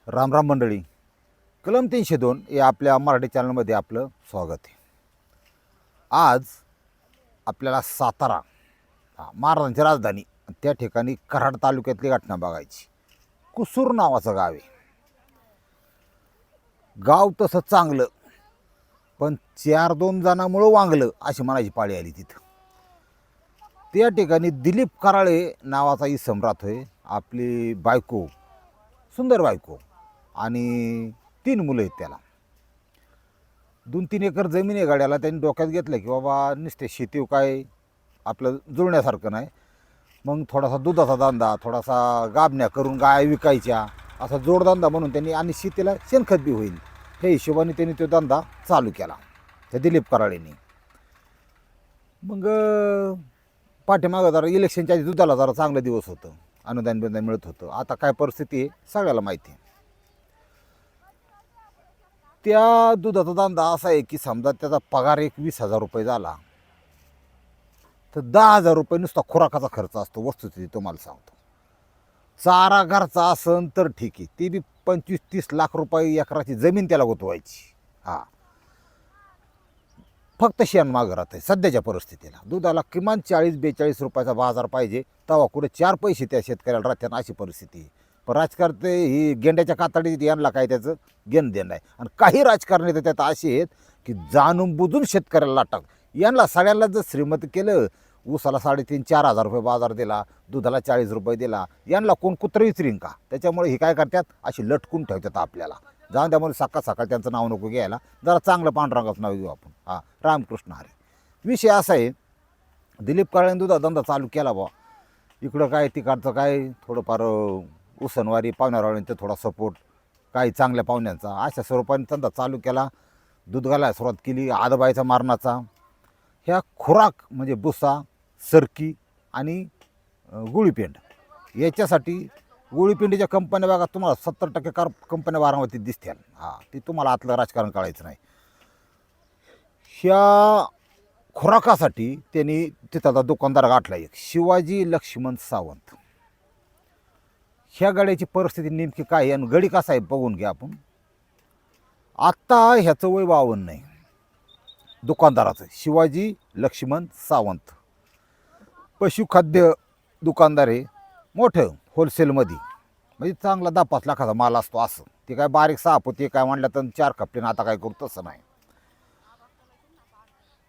राम राम मंडळी. कलम 302 या आपल्या मराठी चॅनलमध्ये आपलं स्वागत आहे. आज आपल्याला सातारा महाराजांची राजधानी त्या ठिकाणी कराड तालुक्यातली घटना बघायची. कुसूर नावाचं गाव आहे. गाव तसं चांगलं, पण 4-2 जणांमुळं वांगलं अशी म्हणायची पाळी आली तिथं. त्या ठिकाणी दिलीप कराळे नावाचा इसम राहतोय. आपली बायको, सुंदर बायको आणि 3 मुलं आहेत त्याला. 2-3 एकर जमीन आहे गाड्याला. त्यांनी डोक्यात घेतलं की बाबा नुसते शेती काय आपलं जुळण्यासारखं नाही, मग थोडासा दुधाचा धंदा, थोडासा गाबण्या करून गाय विकायच्या, असा जोडधंदा म्हणून त्यांनी, आणि शेतीला शेणखत बी होईल हे हिशोबाने त्यांनी तो धंदा चालू केला त्या दिलीप कराळेंनी. मग पाठीमागं जरा इलेक्शनच्या आधी दुधाला जरा चांगलं दिवस होतं, अनुदान बिनुदान मिळत होतं. आता काय परिस्थिती आहे सगळ्याला माहिती आहे. त्या दुधाचा धंदा असा आहे की समजा त्याचा पगार एक 20,000 रुपये झाला तर 10,000 रुपये नुसता खुराकाचा खर्च असतो. वस्तुस्थिती तुम्हाला सांगतो. चारा घरचा असन तर ठीक आहे, ती बी 25-30 लाख रुपये एकराची जमीन त्याला गुंतवायची. फक्त शेण मागं राहतं आहे सध्याच्या परिस्थितीला. दुधाला किमान 40-42 रुपयाचा बाजार पाहिजे, तेव्हा कुठे 4 पैसे त्या शेतकऱ्याला राहतात, अशी परिस्थिती आहे. पण राजकारते ही गेंड्याच्या कातडीत यांना काय त्याचं घेणं देणं आहे. आणि काही राजकारणी तर त्यात असे आहेत की जाणून बुजून शेतकऱ्याला लाटक. यांना सगळ्यांना जर श्रीमंत केलं, ऊसाला 3,500-4 हजार रुपये बाजार दिला, दुधाला 40 रुपये दिला, यांना कोण कुत्रं विचारीन का? त्याच्यामुळे हे काय करतात, अशी लटकून ठेवतात आपल्याला. जाऊन त्यामुळे सकाळ सकाळ त्यांचं नाव नको घ्यायला, जरा चांगलं पांडुरंगाचं नाव घेऊ आपण. रामकृष्ण हरी. विषय असा आहे, दिलीप कराळेंनी दुधा धंदा चालू केला बा. इकडं काय तिकडचं काय थोडंफार उसनवारी पाहुण्यारावळ्यांचा थोडा सपोर्ट, काही चांगल्या पाहुण्यांचा, अशा स्वरूपाने धंदा चालू केला. दूध घालायला सुरुवात केली आदबाईचा मारणाचा. ह्या खुराक म्हणजे भुसा, सरकी आणि गुळीपेंड, याच्यासाठी गोळीपिंडीच्या कंपन्या बघा, तुम्हाला 70% कंपन्या बारामतीत दिसतील. ती तुम्हाला आतलं राजकारण कळायचं नाही. ह्या खुराकासाठी त्यांनी तिथं दुकानदार गाठला एक, शिवाजी लक्ष्मण सावंत. ह्या गड्याची परिस्थिती नेमकी काय आहे आणि गडी कसा आहे बघून घ्या आपण. आत्ता ह्याचं वय 52 आहे दुकानदाराचं, शिवाजी लक्ष्मण सावंत. पशुखाद्य दुकानदार आहे, मोठं होलसेलमध्ये, म्हणजे चांगला 10-5 लाखाचा माल असतो असं. ते काय बारीक 6 पोती काय म्हणलं तर 4 कपटीनं आता काय करू तसं नाही.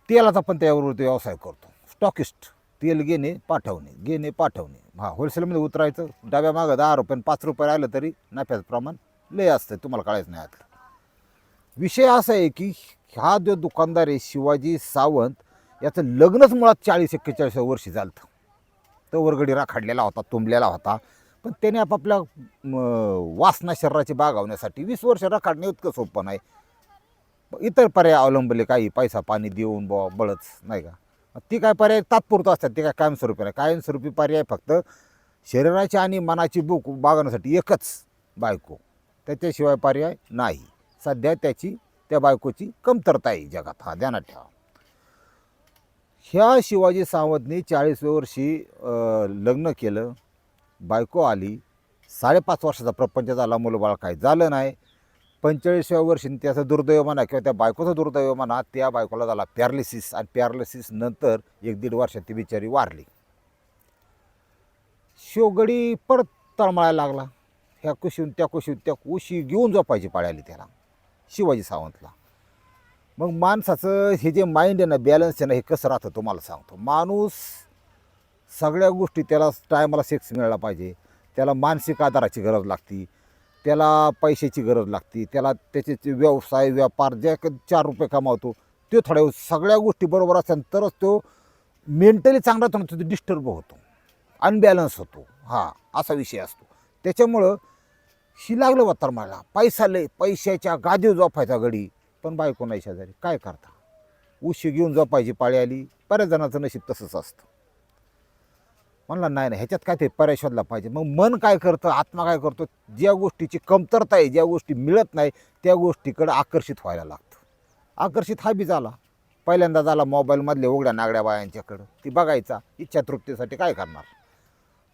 तेलाचा पण त्यावर व्यवसाय करतो. स्टॉकिस्ट, तेल घेणे पाठवणे. होलसेलमध्ये उतरायचं, डब्यामागं 10 रुपये 5 रुपये राहिलं तरी नफ्याचं प्रमाण लय असतं, तुम्हाला कळायचं नाही. आता विषय असा आहे की हा जो दुकानदार आहे शिवाजी सावंत, याचं लग्नच मुळात 40-41 वर्षी झालं. तो वरगडी राखाडलेला होता, तुंबलेला होता. पण त्याने आपापल्या वासना शरीराची बागावण्यासाठी 20 वर्ष राखाडणे इतकं सोपं नाही. इतर पर्याय अवलंबले, काही पैसा पाणी देऊन बळच नाही का. ती काय पर्याय तात्पुरतं असतात, ते काय कायमस्वरूपी नाही. कायमस्वरूपी पर्याय फक्त शरीराची आणि मनाची भूक बागवण्यासाठी एकच बायको, त्याच्याशिवाय पर्याय नाही. सध्या त्या बायकोची कमतरता आहे जगात, ध्यानात ठेवा. ह्या शिवाजी सावंतने 40व्या वर्षी लग्न केलं, बायको आली. 5.5 वर्षाचा प्रपंच झाला, मुलंबाळ काही झालं नाही. 45व्या वर्षी त्याचं दुर्दैव म्हणा किंवा त्या बायकोचं दुर्दैव म्हणा, त्या बायकोला झाला पॅरालिसिस, आणि पॅरालिसिस नंतर 1-1.5 वर्षात ती बिचारी वारली. शिवगडी परत तळमळायला लागला. ह्या कुशीहून त्या कुशी घेऊन झोपायची पाळी आली त्याला, शिवाजी सावंतला. मग माणसाचं हे जे माइंड आहे ना, बॅलन्स आहे ना, हे कसं राहतं तुम्हाला सांगतो. माणूस सगळ्या गोष्टी, त्याला टायमाला सेक्स मिळाला पाहिजे, त्याला मानसिक आधाराची गरज लागते, त्याला पैशाची गरज लागते, त्याला त्याचे व्यवसाय व्यापार जे 4 रुपये कमावतो ते थोड्या सगळ्या गोष्टी बरोबर असतात तरच तो मेंटली चांगला राहतो. तो डिस्टर्ब होतो, अनबॅलन्स होतो. असा विषय असतो. त्याच्यामुळं ही लागलं वातर मला पैसा लय, पैशाच्या गादीवर झोपायचा गडी, पण बायको नाही शेजारी. काय करता, उशी घेऊन झोपायची पाळी आली. बऱ्याच जणांचं नशीब तसंच असतं. म्हणला नाही ह्याच्यात काय ते पर्याय शोधला पाहिजे. मग मन काय करतं, आत्मा काय करतो, ज्या गोष्टीची कमतरता आहे, ज्या गोष्टी मिळत नाही, त्या गोष्टीकडे आकर्षित व्हायला लागतं. आकर्षित हा बी झाला. पहिल्यांदा झाला मोबाईलमधले उघड्या नागड्या बायांच्याकडं, ती बघायचा इच्छा तृप्तीसाठी. काय करणार,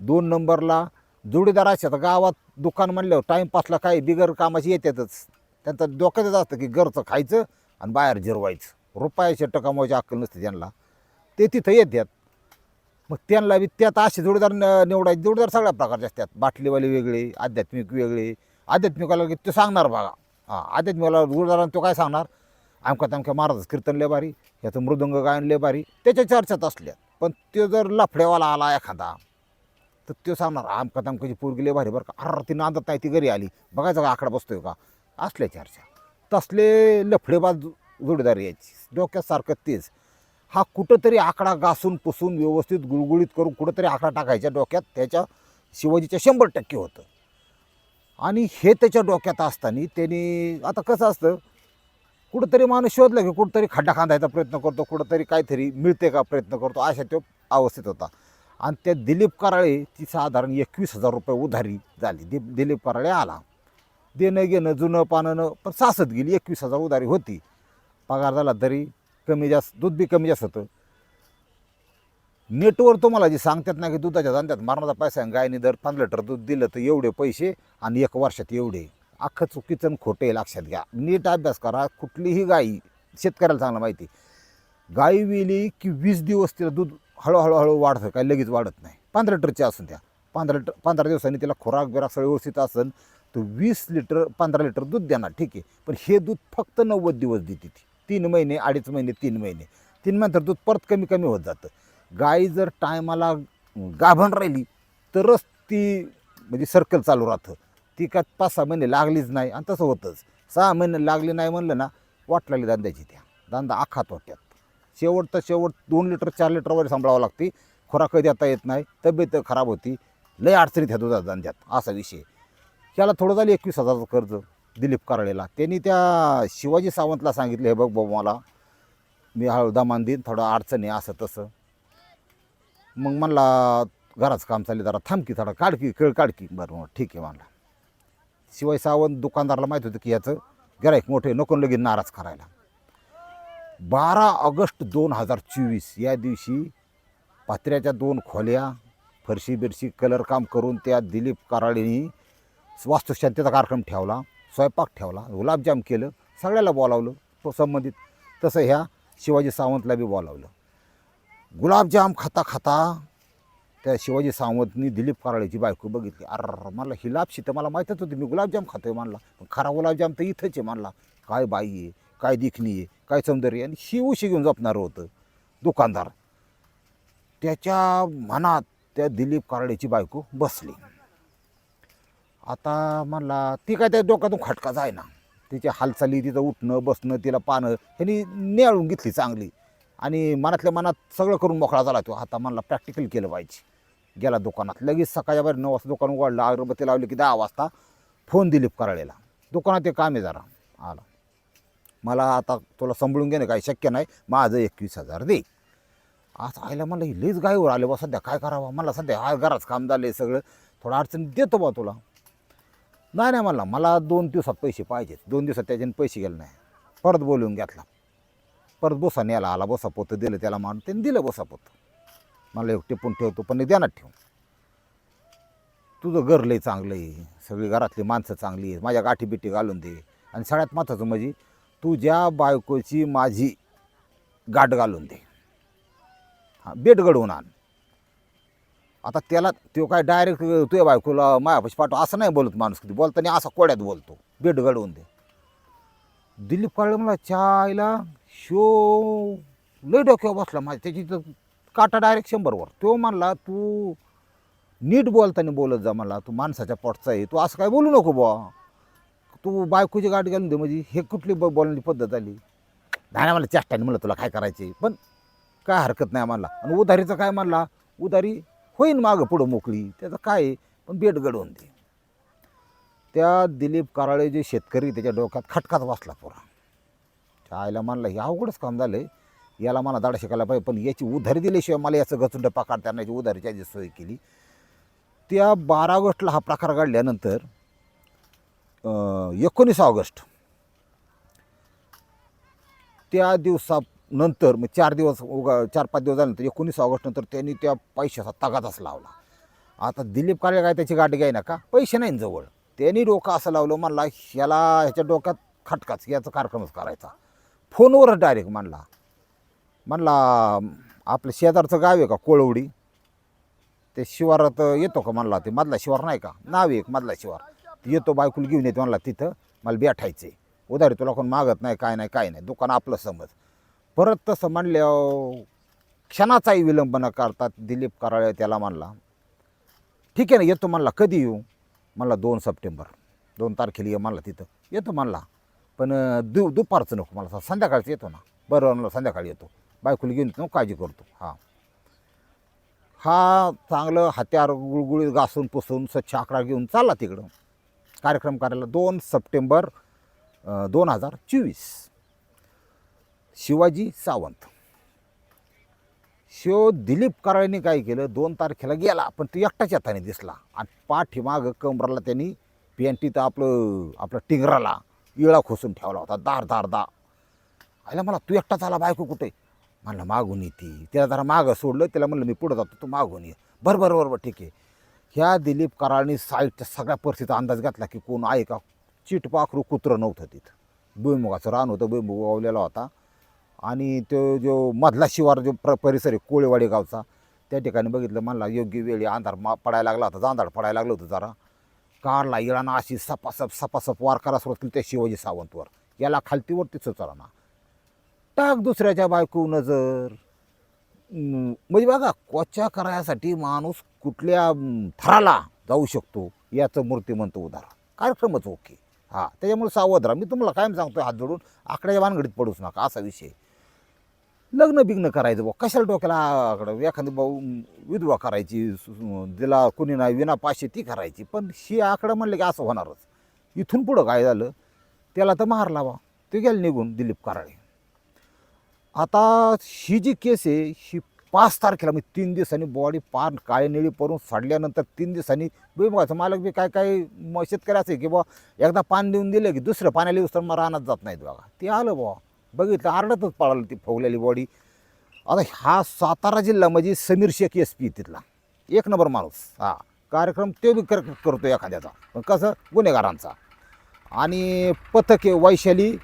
2 नंबरला जोडीदार असे तर गावात दुकान म्हणल्यावर टाईमपासला काही बिगर कामाची येतातच. त्यांचं डोक्यातच असतं की घरचं खायचं आणि बाहेर जिरवायचं. रुपयाचे कमवायची अक्कल नसते त्यांना, ते तिथं येतात. मग त्यांना बी त्यात असे जोडीदार निवडायचे. जोडीदार सगळ्या प्रकारचे असतात, बाटलीवाले वेगळे, आध्यात्मिक वेगळे. आध्यात्मिकाला की तो सांगणार बघा, हां आध्यात्मिकाला जोडीदारानं तो काय सांगणार, अमक्या तमक्या महाराज कीर्तन लय भारी, ह्याचं मृदंग गायन लय भारी, त्याच्या चर्चेत असल्या. पण तो जर लफड्यावाला आला एखादा तर तो सांगणार आमका तमकाची पोरगी लय भारी बरं का, अरे ती नांदत नाही, ती घरी आली, बघायचं का आकडा बसतोय का, असल्या चर्चा. तसले लफडेबाज जोडीदार यायची डोक्यात सारखं तेच. हा कुठंतरी आकडा घासून पुसून व्यवस्थित गुळगुळीत करून कुठंतरी आकडा टाकायच्या डोक्यात, त्याच्या शिवाजीच्या 100% होतं. आणि हे त्याच्या डोक्यात असताना त्यांनी आता कसं असतं, कुठंतरी माणूस शोधलं की कुठंतरी खड्डा खांदायचा प्रयत्न करतो, कुठंतरी काहीतरी मिळते का प्रयत्न करतो, अशा तो अवस्थेत होता. आणि त्या दिलीप कराळे ती साधारण 21,000 रुपये उधारी झाली. दिलीप कराळे आला, देणं घेणं जुनं पानं पण सासत गेली. 21,000 उधारी होती. पगार झाला तरी कमी जास्त, दूध बी कमी जास्त होतं. नेटवर तुम्हाला जे सांगतात ना की दुधाच्या धंद्यात मारणाचा पैसा आहे, गायने दर 5 लिटर दूध दिलं तर एवढे पैसे आणि 1 वर्षात एवढे, अख्खं चुकीचं खोटे. लक्षात घ्या, नीट अभ्यास करा. कुठलीही गाई, शेतकऱ्याला चांगलं माहिती, गाई विली की 20 दिवस तिला दूध हळूहळू वाढतं, काही लगेच वाढत नाही. 15 लिटरची असून द्या, 15 दिवसांनी तिला खुराक बिराक सगळं व्यवस्थित असेल तर 20 लिटर 15 लिटर दूध देणार, ठीक आहे. पण हे दूध फक्त 90 दिवस देते ती. 3 महिने, 2.5 महिने, 3 महिने, 3 नंतर दूध परत कमी कमी होत जातं. गाई जर टायमाला गाभण राहिली तरच ती म्हणजे सर्कल चालू राहतं. ती का 5-6 महिने लागलीच नाही आणि तसं होतंच. 6 महिने लागली नाही म्हणलं ना, वाट लागली धंद्याची. त्या धंदा आखात होत्यात. शेवट तर शेवट 2 लिटर 4 लिटरवर सांभाळावं लागते. खुराक देता येत नाही, तब्येत खराब होती, लय अडचणीत ह्या दुधाच्या धंद्यात, असा विषय. त्याला थोडं झालं 21,000चं कर्ज दिलीप कराळेला. त्यांनी त्या शिवाजी सावंतला सांगितलं, हे बघ बाबा, मला मी हळू दमान देईन, थोडं अडचण आहे असं तसं. मग म्हणला घराचं काम चालले, जरा थांबकी, थोडा काढकी खेळ काढकी. बरं मग ठीक आहे म्हणला. शिवाजी सावंत दुकानदाराला माहीत होतं की याचं गिऱ्हाईक मोठे, नको लगेच नाराज करायला. 12 ऑगस्ट 2024 या दिवशी पात्र्याच्या 2 खोल्या, फरशी बिरशी कलर काम करून त्या दिलीप कराळेनी वास्तुशांतीचा कार्यक्रम ठेवला, स्वयंपाक ठेवला, गुलाबजाम केलं, सगळ्याला बोलावलं संबंधित. तसं ह्या शिवाजी सावंतला बी बोलावलं. गुलाबजाम खाता खाता त्या शिवाजी सावंतनी दिलीप कराळेची बायको बघितली. अरे मला ही लापशी तर मला माहीतच होती, मी गुलाबजाम खातोय म्हणला, पण खरा गुलाबजाम तर इथंच आहे म्हणला. काय बाई आहे, काय दिखणी आहे, काय सौंदर्य. आणि ही उशी घेऊन झोपणारं होतं दुकानदार. त्याच्या मनात त्या दिलीप कराळेची बायको बसली. आता म्हणला ती काय त्या डोक्यातून खटका जाय ना, तिच्या हालचाली, तिचं उठणं बसणं, तिला पानं ह्यांनी नियाळून घेतली चांगली. आणि मनातल्या मनात सगळं करून मोकळा झाला तो. आता म्हणला प्रॅक्टिकल केलं पाहिजे. गेला दुकानात, लगेच सकाळच्या बाहेर 9 वाजता दुकान उघडलं, अगरबत्ती लावली की 10 वाजता फोन दिलीप कराळेला. दुकानात ते काम आहे जरा, आला. मला आता तुला सांभाळून घेणं काही शक्य नाही, माझं 21,000 दे. असं आयला मला लईच गायवर आले बा, सध्या काय करावं. मला सध्या हा घराचं काम झालं सगळं, थोडं अडचण देतो बा तुला. नाही म्हणला, मला 2 दिवसात पैसे पाहिजेत. 2 दिवसात त्याच्याने पैसे गेले नाही. परत बोलवून घेतला, परत बोसा न्यायला आला. बोसापोत दिलं त्याला मारून, त्याने दिलं बोसापोत. मला एक टिपून ठेवतो, पण ध्यानात ठेव, तुझं घर लय चांगलं आहे, सगळी घरातली माणसं चांगली आहेत, माझ्या गाठी बिठी घालून दे. आणि सगळ्यात महत्त्वाचं म्हणजे तुझ्या बायकोची माझी गाठ घालून दे, हां बेट घडवून आण. आता त्याला तो काय डायरेक्ट तुझ्या बायकोला मायापाशी पाठव असं नाही बोलत माणूस. कधी बोलताना असा कोड्यात बोलतो, बेट घडवून दे. दिलीप काळे मला चायला शो लय डोक्यावर बसला माझ्या. त्याची तर काटा डायरेक्ट 100वर. तो म्हणला तू नीट बोलताना बोलत जा, मला तू माणसाच्या पोटचा आहे, तू असं काय बोलू नको बुवा, तू बायकोची गाठ घालून दे. म्हणजे हे कुठली बोलण्याची पद्धत आली. नाही मला चेष्टाने म्हणलं तुला काय करायचे, पण काय हरकत नाही म्हणला. आणि उधारीचं काय म्हणला, उधारी होईन मागं पुढं मोकळी, त्याचं काय आहे, पण बेट घडवून दे. त्या दिलीप कराळे जे शेतकरी, त्याच्या डोक्यात खटकाच बसला पुरा. आयला म्हणला हे अवघडच काम झालं, याला मला दाडा शिकायला पाहिजे, पण याची उधारी दिल्याशिवाय मला याचं गचुंड पकडता येण्याची उधारीची जी सोय केली. त्या 12 ऑगस्टला हा प्रकार घडल्यानंतर 19 ऑगस्ट त्या दिवसानंतर मग 4-5 दिवस झाल्यानंतर 19 ऑगस्ट नंतर त्यांनी त्या पैशाचा तगादाच लावला. आता दिलीप काळे काय त्याची गाठ घ्याय ना का, पैसे नाही न जवळ. त्यांनी डोकं असं लावलं, म्हणला ह्याच्या डोक्यात खटकाच, याचा कार्यक्रमच करायचा. फोनवरच डायरेक्ट म्हणला आपलं शेजारचं गाव आहे का कोळवडी, ते शिवारात येतो का म्हणला, ते मधला शिवार नाही का, नाव एक मधला शिवार, येतो बायकुल घेऊन येतो म्हणला, तिथं मला भेटायचे, उधारी तुला कोण मागत नाही, काय नाही, दुकान आपलं समज. परत तसं म्हणल्यावर क्षणाचाही विलंब न करतात दिलीप कराळे त्याला म्हणला ठीक आहे ना, येतो म्हणला. कधी येऊ म्हणला, 2 सप्टेंबर 2 तारखेला ये म्हणला, तिथं येतो म्हणला, पण दुपारचं नको मला, संध्याकाळचं येतो ना. बरं म्हणलं, संध्याकाळी येतो, बायकुल घेऊन येतो, काळजी करतो. हा चांगलं हत्यार गुळगुळीत घासून पुसून स्वच्छ आकडा घेऊन चालला तिकडं कार्यक्रम करायला. 2 सप्टेंबर 2024. शिवाजी सावंत दिलीप कराळेने काय केलं, 2 तारखेला गेला, पण तो एकटाच हाताने दिसला आणि पाठीमागं कमराला त्यांनी पॅन्टीत आपलं टिंगराला इळा खोसून ठेवला होता, दार. आयला मला, तू एकटाच आला, बायको कुठे म्हणलं, मागून येते. त्याला जरा मागं सोडलं, त्याला म्हणलं मी पुढं जातो, तू मागून ये. बरं ठीक आहे. ह्या दिलीप कराळनी साईडच्या सगळ्या परिस्थितीचा अंदाज घेतला की कोण आहे का. चिटपाखरू कुत्रं नव्हतं तिथं, भुईमुगाचं रान होतं, भुईमुग वावलेला होता. आणि तो जो मधला शिवार जो परिसर आहे कोळेवाडी गावचा, त्या ठिकाणी बघितलं, म्हणला योग्य वेळी अंधार पडायला लागला होता, जांधाड पडायला लागलं होतं जरा. काढला इळाना अशी सपासप वार करा सुरुवात केली त्या शिवाजी सावंतवर. याला खालतीवरती सुचाराना टाक, दुसऱ्याच्या बायको नजर. म्हणजे बघा, कोच्या करायसाठी माणूस कुठल्या थराला जाऊ शकतो याचं मूर्तिमंत उदाहरण. कार्यक्रमच ओके. त्याच्यामुळे सावध राहा. मी तुम्हाला कायम सांगतोय, हात जोडून आकड्याच्या भानगडीत पडूच नका, असा विषय. लग्न बिग्न करायचं भाऊ, कशाला डोक्याला एखादी भाऊ विधवा करायची, तिला कुणी नाही विना पाशे ती करायची, पण ही आकडं म्हणलं की असं होणारच. इथून पुढं काय झालं, त्याला तर मारला बा, ते गेलं निघून दिलीप कराळे. आता ही जी केस आहे ही 5 तारखेला, मी 3 दिवसांनी बॉडी पार काळी निळी पडून साडल्यानंतर 3 दिवसांनी भुईमुगाचं मालक बी काय शेतकरी असे की बा एकदा पाणी देऊन दिलं की दुसरं पाण्याला येऊस तर मग रानात जात नाहीत बघा. ते आलं बा, बघितलं, आरडतच पळालं ती फवलेली बॉडी. आता हा सातारा जिल्हा म्हणजे समीर शेख SP तिथला 1 नंबर माणूस. कार्यक्रम ते बी करतो एखाद्याचा, पण कसं गुन्हेगारांचा. आणि पथके वैशाली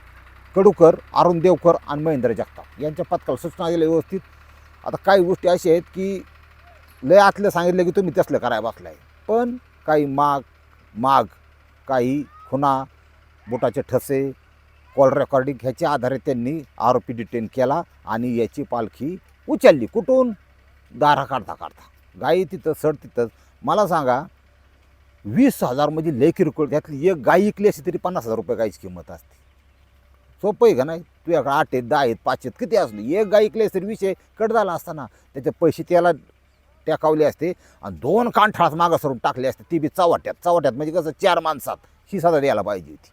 कडूकर, अरुण देवकर आणि महेंद्र जगताप यांच्या पथकाला सूचना दिल्या व्यवस्थित. आता काही गोष्टी अशा आहेत की लय आतलं सांगितलं की तुम्ही तसलं करायला बसलाय, पण काही माग काही खुणा, बोटाचे ठसे, कॉल रेकॉर्डिंग ह्याच्या आधारे त्यांनी आरोपी डिटेन केला आणि याची पालखी उचलली. कुठून? दारा काढता गाई तिथं सड तिथंच. मला सांगा, 20,000 म्हणजे लय किरकोळ, त्यातली एक गाई इकली असती तरी 50,000 रुपये गायची किंमत असते. सोपं आहे का नाही? तुझ्याकडे 8 आहेत 10 आहेत 5 आहेत किती असली, एक गाय इकली तरी विषय कट झाला असताना. त्याचे पैसे त्याला टेकावले असते आणि 2 कांठाळात मागं सरून टाकले असते, ती बी चव्हाट्यात म्हणजे कसं 4 माणसात ही सदा द्यायला पाहिजे होती.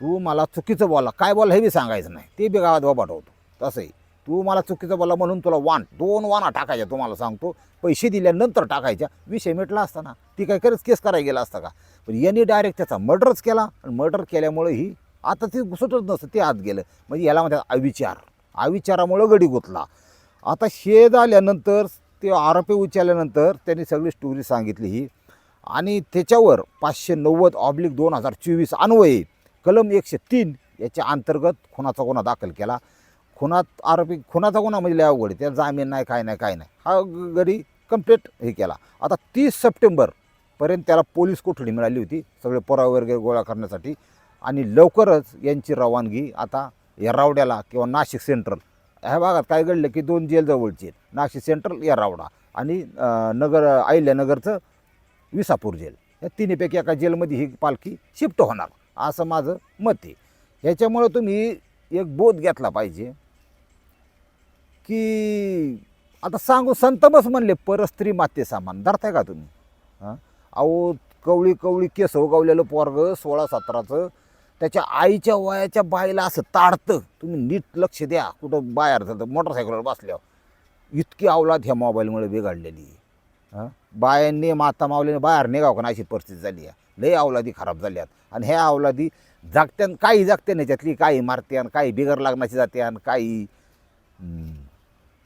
तू मला चुकीचं बोलला, काय बोलला हे बी सांगायचं नाही, ते बी गावात बाबाट होतो. तसंही तू मला चुकीचं बोलला म्हणून तुला 2 वाना टाकायच्या, तुम्हाला सांगतो, पैसे दिल्यानंतर टाकायच्या, विषय मिटला असताना. ती काय खरंच केस करायला गेला असता का? पण यांनी डायरेक्ट त्याचा मर्डरच केला आणि मर्डर केल्यामुळे ही आता ती सुटत नसतं, ते आत गेलं. म्हणजे याला म्हणतात अविचारामुळं गडी गुतला. आता हे झाल्यानंतर ते आरोपी उचलल्यानंतर त्यांनी सगळी स्टोरी सांगितली ही. आणि त्याच्यावर 590/2024 अन्वये कलम 103 याच्या अंतर्गत खुनाचा गुन्हा दाखल केला. खुनाचा गुन्हा म्हणजे लय अवघड, त्याला जामीन नाही, काय नाही. हा गडी कंप्लीट हे केला. आता 30 सप्टेंबरपर्यंत त्याला पोलीस कोठडी मिळाली होती सगळे पुरावे वगैरे गोळा करण्यासाठी. आणि लवकरच यांची रवानगी आता येरावड्याला किंवा नाशिक सेंट्रल ह्या भागात काय घडलं की 2 जेल जवळचे आहेत, नाशिक सेंट्रल, येरावडा आणि अहिल्यानगरचं विसापूर जेल, या तिन्हीपैकी एका जेलमध्ये ही पालखी शिफ्ट होणार असं माझं मत आहे. ह्याच्यामुळं तुम्ही एक बोध घेतला पाहिजे की आता सांगू संतबस म्हणले परस्त्री माते सामान धरताय का तुम्ही? अहो, कवळी केस उगवलेलं पोरग 16-17चं त्याच्या आईच्या वयाच्या बाईला असं ताडतं. तुम्ही नीट लक्ष द्या, कुठं बाहेर जातं मोटरसायकलवर बसल्यावर. इतकी अवलाद ह्या मोबाईलमुळे बिघडलेली. बायांनी माता मावलीने बाहेर निघावं का अशी परिस्थिती झाली आहे. लय अवलादी खराब झाल्यात आणि ह्या अवलादी जागत्यान, काही जागते नाही त्यातली, काही मारत्यान, काही बिगर लागण्याची जात्यान, काही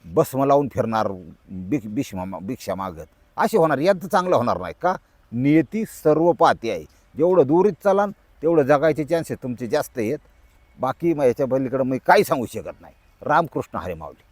भस्म लावून फिरणार भिक्षा मागत. असे होणार, यांचं चांगलं होणार नाही का? नियती सर्व पाहते आहे. जेवढं दूरीत चालाल तेवढं जगायचे चान्सेस तुमचे जास्त आहेत. बाकी मग याच्या पलीकडं मी काही सांगू शकत नाही. रामकृष्ण हरी माऊली.